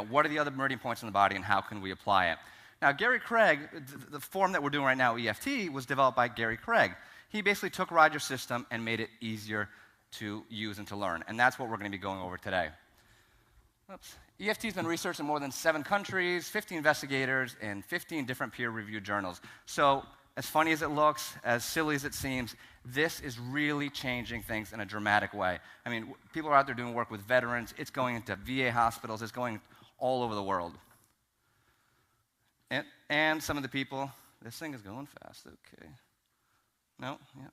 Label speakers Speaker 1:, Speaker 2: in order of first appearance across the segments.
Speaker 1: what are the other meridian points in the body and how can we apply it? Now, Gary Craig, the form that we're doing right now, EFT, was developed by Gary Craig. He basically took Roger's system and made it easier to use and to learn, and that's what we're going to be going over today. Oops. EFT has been researched in more than 7 countries, 50 investigators, and 15 different peer-reviewed journals. So, as funny as it looks, as silly as it seems, this is really changing things in a dramatic way. I mean, people are out there doing work with veterans. It's going into VA hospitals. It's going all over the world. And some of the people, this thing is going fast, okay. No, yeah.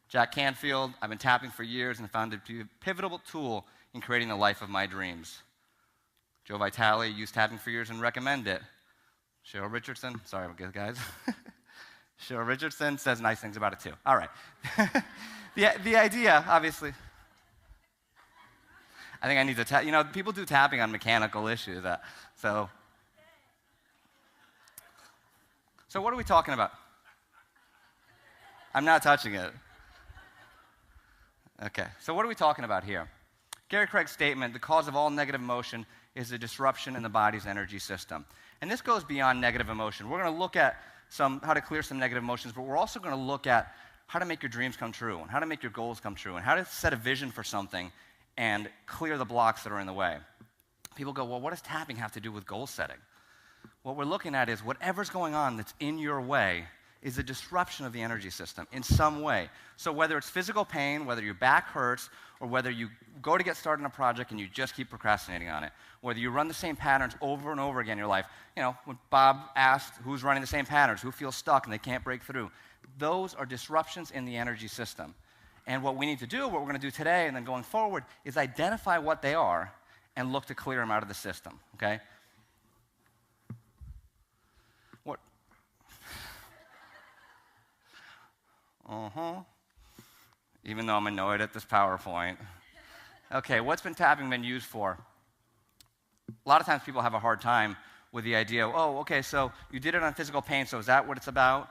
Speaker 1: Jack Canfield, I've been tapping for years and found it to be a pivotal tool in creating the life of my dreams. Joe Vitale used tapping for years and recommend it. Cheryl Richardson, sorry guys. Cheryl Richardson says nice things about it too. All right. the idea, obviously. I think I need to tap, people do tapping on mechanical issues. So what are we talking about? I'm not touching it. Okay, so what are we talking about here? Gary Craig's statement, the cause of all negative emotion is a disruption in the body's energy system. And this goes beyond negative emotion. We're going to look at how to clear some negative emotions, but we're also going to look at how to make your dreams come true, and how to make your goals come true, and how to set a vision for something and clear the blocks that are in the way. People go, well, what does tapping have to do with goal setting? What we're looking at is whatever's going on that's in your way is a disruption of the energy system in some way. So whether it's physical pain, whether your back hurts, or whether you go to get started on a project and you just keep procrastinating on it, whether you run the same patterns over and over again in your life. When Bob asked who's running the same patterns, who feels stuck and they can't break through, those are disruptions in the energy system. And what we need to do, what we're going to do today and then going forward, is identify what they are and look to clear them out of the system, okay? Even though I'm annoyed at this PowerPoint. Okay, what's tapping been used for? A lot of times people have a hard time with the idea of, okay, so you did it on physical pain, so is that what it's about?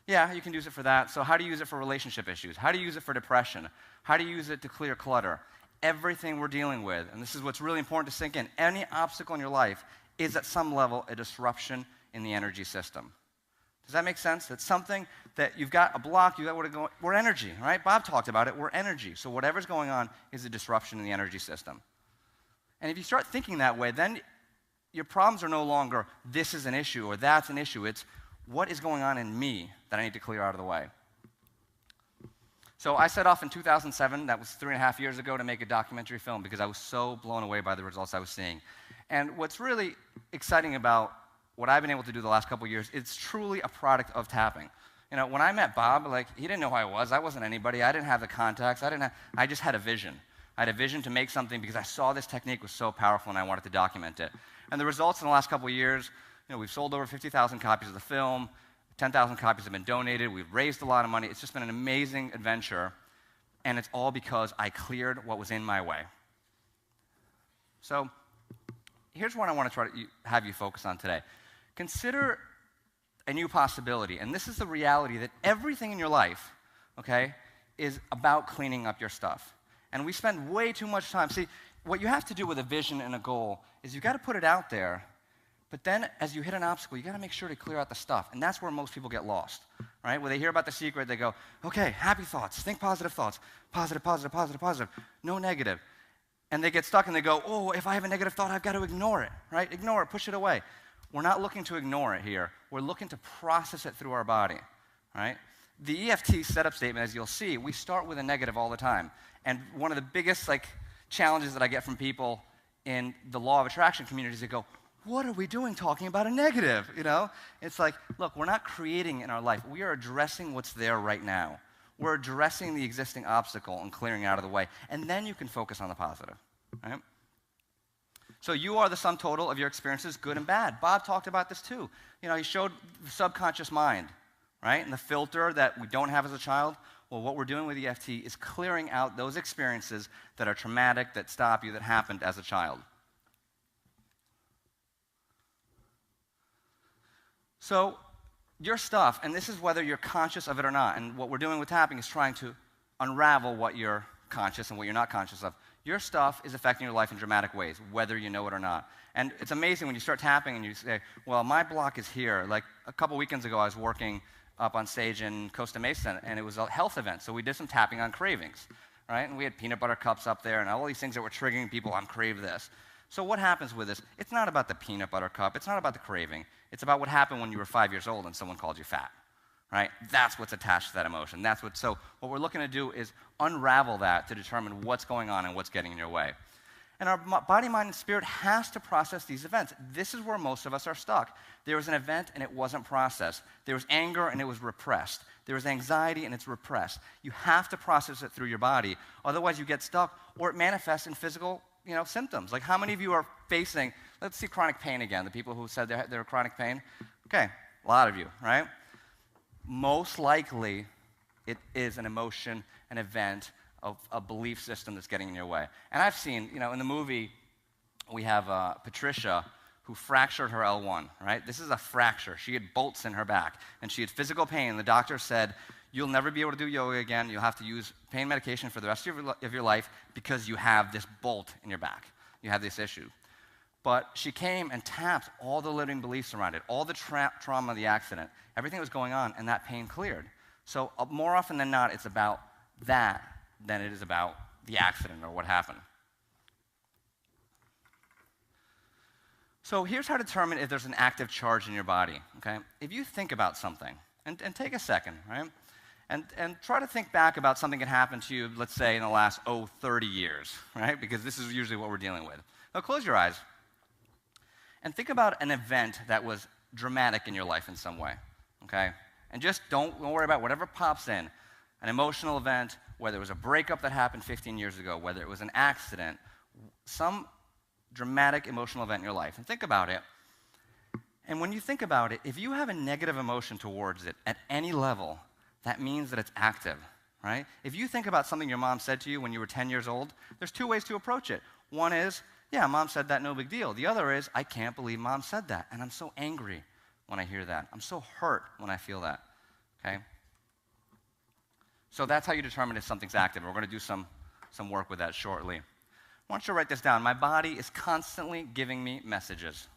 Speaker 1: Yeah, you can use it for that. So how do you use it for relationship issues? How do you use it for depression? How do you use it to clear clutter? Everything we're dealing with, and this is what's really important to sink in, any obstacle in your life is at some level a disruption in the energy system. Does that make sense? That's something that you've got a block, we're energy, right? Bob talked about it, we're energy. So whatever's going on is a disruption in the energy system. And if you start thinking that way, then your problems are no longer this is an issue or that's an issue. It's what is going on in me that I need to clear out of the way. So I set off in 2007, that was 3.5 years ago, to make a documentary film because I was so blown away by the results I was seeing. And what's really exciting about what I've been able to do the last couple of years, it's truly a product of tapping. When I met Bob, he didn't know who I was. I wasn't anybody. I didn't have the contacts. I just had a vision. I had a vision to make something because I saw this technique was so powerful and I wanted to document it. And the results in the last couple of years, we've sold over 50,000 copies of the film, 10,000 copies have been donated, we've raised a lot of money. It's just been an amazing adventure, and it's all because I cleared what was in my way. So here's what I want to try to have you focus on today. Consider a new possibility, and this is the reality that everything in your life, okay, is about cleaning up your stuff. And we spend way too much time. See, what you have to do with a vision and a goal is you've got to put it out there, but then as you hit an obstacle, you got to make sure to clear out the stuff, and that's where most people get lost, right? When they hear about The Secret, they go, okay, happy thoughts, think positive thoughts, positive, positive, positive, positive, no negative. And they get stuck and they go, oh, if I have a negative thought, I've got to ignore it, right? Ignore it, push it away. We're not looking to ignore it here. We're looking to process it through our body, right? The EFT setup statement, as you'll see, we start with a negative all the time. And one of the biggest challenges that I get from people in the law of attraction communities, they go, what are we doing talking about a negative, It's like, look, we're not creating in our life. We are addressing what's there right now. We're addressing the existing obstacle and clearing it out of the way. And then you can focus on the positive, right? So you are the sum total of your experiences, good and bad. Bob talked about this too. He showed the subconscious mind, right? And the filter that we don't have as a child. Well, what we're doing with EFT is clearing out those experiences that are traumatic, that stop you, that happened as a child. So your stuff, and this is whether you're conscious of it or not, and what we're doing with tapping is trying to unravel what you're conscious and what you're not conscious of. Your stuff is affecting your life in dramatic ways, whether you know it or not. And it's amazing when you start tapping and you say, well, my block is here. Like a couple weekends ago, I was working up on stage in Costa Mesa, and it was a health event. So we did some tapping on cravings, right? And we had peanut butter cups up there and all these things that were triggering people on crave this. So what happens with this? It's not about the peanut butter cup. It's not about the craving. It's about what happened when you were 5 years old and someone called you fat, right? That's what's attached to that emotion. So what we're looking to do is unravel that to determine what's going on and what's getting in your way. And our body, mind, and spirit has to process these events. This is where most of us are stuck. There was an event and it wasn't processed. There was anger and it was repressed. There was anxiety and it's repressed. You have to process it through your body. Otherwise you get stuck or it manifests in physical symptoms. Like how many of you are facing, let's see chronic pain again, the people who said they're chronic pain. Okay, a lot of you, right? Most likely it is an emotion, an event, of a belief system that's getting in your way. And I've seen, in the movie, we have Patricia who fractured her L1, right? This is a fracture. She had bolts in her back, and she had physical pain. The doctor said, you'll never be able to do yoga again. You'll have to use pain medication for the rest of your life because you have this bolt in your back. You have this issue. But she came and tapped all the limiting beliefs around it, all the trauma of the accident, everything that was going on, and that pain cleared. So more often than not, it's about that than it is about the accident or what happened. So here's how to determine if there's an active charge in your body, okay? If you think about something, and take a second, right? And try to think back about something that happened to you, let's say, in the last, 30 years, right? Because this is usually what we're dealing with. Now close your eyes and think about an event that was dramatic in your life in some way, okay? And just don't worry about whatever pops in. An emotional event, whether it was a breakup that happened 15 years ago, whether it was an accident, some dramatic emotional event in your life. And think about it. And when you think about it, if you have a negative emotion towards it at any level, that means that it's active, right? If you think about something your mom said to you when you were 10 years old, there's two ways to approach it. One is, yeah, mom said that, no big deal. The other is, I can't believe mom said that, and I'm so angry when I hear that. I'm so hurt when I feel that, okay? So that's how you determine if something's active. We're going to do some work with that shortly. I want you to write this down. My body is constantly giving me messages.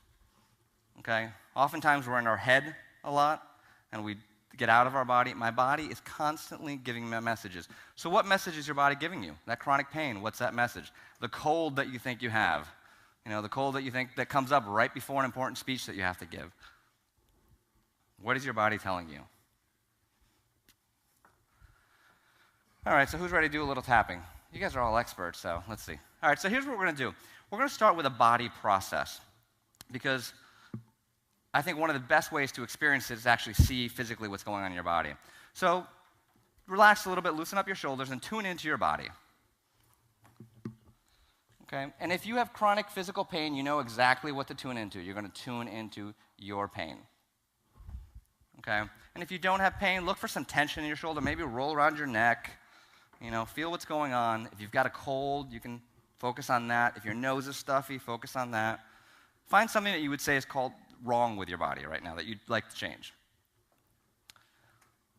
Speaker 1: Okay? Oftentimes we're in our head a lot, and we get out of our body. My body is constantly giving me messages. So what message is your body giving you? That chronic pain, what's that message? The cold that you think you have. The cold that you think that comes up right before an important speech that you have to give. What is your body telling you? All right, so who's ready to do a little tapping? You guys are all experts, so let's see. All right, so here's what we're going to do. We're going to start with a body process because I think one of the best ways to experience it is actually see physically what's going on in your body. So relax a little bit, loosen up your shoulders, and tune into your body. Okay? And if you have chronic physical pain, you know exactly what to tune into. You're going to tune into your pain. Okay? And if you don't have pain, look for some tension in your shoulder. Maybe roll around your neck. Feel what's going on. If you've got a cold, you can focus on that. If your nose is stuffy, focus on that. Find something that you would say is called wrong with your body right now that you'd like to change.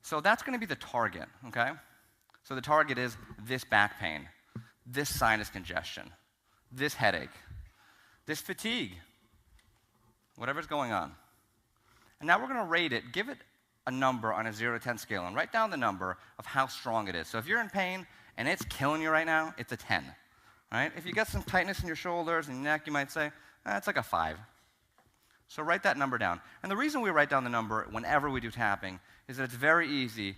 Speaker 1: So that's going to be the target, okay? So the target is this back pain, this sinus congestion, this headache, this fatigue, whatever's going on. And now we're going to rate it, give it a number on a 0 to 10 scale, and write down the number of how strong it is. So if you're in pain and it's killing you right now, it's a 10, right? If you got some tightness in your shoulders and your neck, you might say, it's like a 5. So write that number down. And the reason we write down the number whenever we do tapping is that it's very easy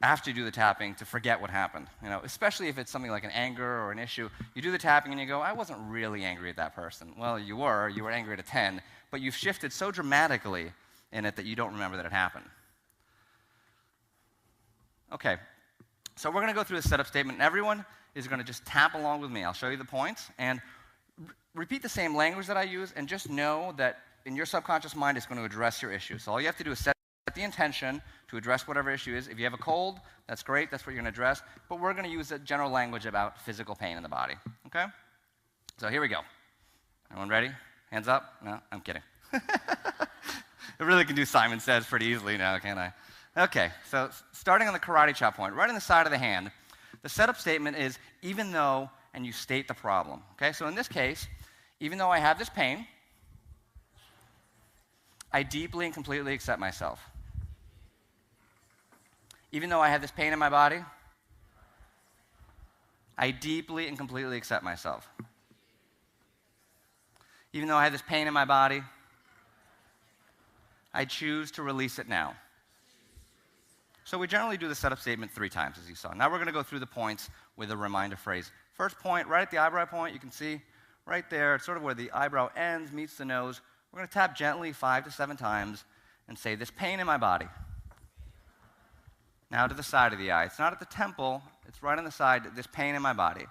Speaker 1: after you do the tapping to forget what happened. Especially if it's something like an anger or an issue. You do the tapping and you go, I wasn't really angry at that person. Well, you were angry at a 10, but you've shifted so dramatically in it that you don't remember that it happened. Okay, so we're going to go through the setup statement, and everyone is going to just tap along with me. I'll show you the points, and repeat the same language that I use, and just know that in your subconscious mind, it's going to address your issue. So all you have to do is set the intention to address whatever issue is. If you have a cold, that's great. That's what you're going to address. But we're going to use a general language about physical pain in the body, okay? So here we go. Everyone ready? Hands up? No, I'm kidding. I really can do Simon Says pretty easily now, can't I? Okay, so starting on the karate chop point, right on the side of the hand, the setup statement is, even though and you state the problem. Okay, so in this case, even though I have this pain, I deeply and completely accept myself. Even though I have this pain in my body, I deeply and completely accept myself. Even though I have this pain in my body, I choose to release it now. So we generally do the setup statement 3 times, as you saw. Now we're going to go through the points with a reminder phrase. First point, right at the eyebrow point, you can see right there, it's sort of where the eyebrow ends, meets the nose. We're going to tap gently 5 to 7 times and say, this pain in my body. Now to the side of the eye. It's not at the temple, it's right on the side, this pain in my body.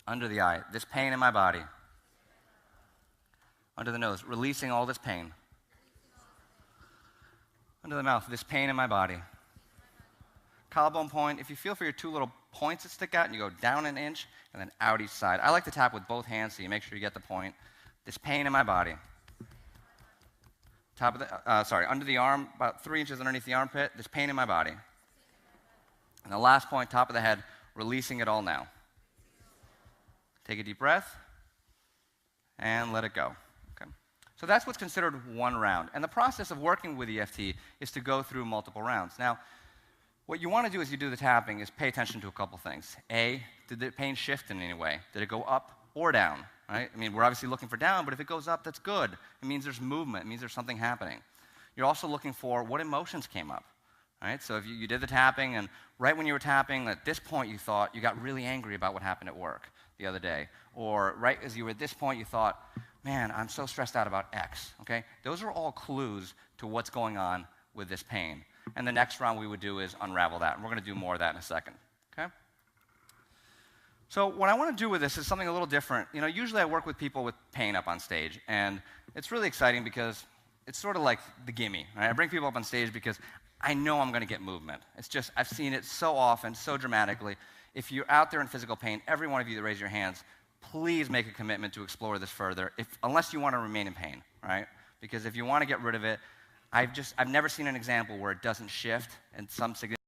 Speaker 1: Under the eye, this pain in my body. Under the nose, releasing all this pain. Under the mouth, this pain in my body. Collarbone point, if you feel for your 2 little points that stick out and you go down an inch and then out each side. I like to tap with both hands so you make sure you get the point. This pain in my body. Top of the, under the arm, about 3 inches underneath the armpit, this pain in my body. And the last point, top of the head, releasing it all now. Take a deep breath and let it go. Okay. So that's what's considered 1 round. And the process of working with EFT is to go through multiple rounds. Now, what you want to do as you do the tapping is pay attention to a couple things. A, did the pain shift in any way? Did it go up or down? Right? I mean, we're obviously looking for down, but if it goes up, that's good. It means there's movement. It means there's something happening. You're also looking for what emotions came up. Right? So if you did the tapping, and right when you were tapping, at this point you thought you got really angry about what happened at work the other day. Or right as you were at this point, you thought, man, I'm so stressed out about X. Okay? Those are all clues to what's going on with this pain. And the next round we would do is unravel that. And we're going to do more of that in a second. Okay? So what I want to do with this is something a little different. You know, usually I work with people with pain up on stage, and it's really exciting because it's sort of like the gimme. Right? I bring people up on stage because I know I'm going to get movement. It's just, I've seen it so often, so dramatically. If you're out there in physical pain, every one of you that raise your hands, please make a commitment to explore this further, unless you want to remain in pain, right? Because if you want to get rid of it, I've never seen an example where it doesn't shift in some significant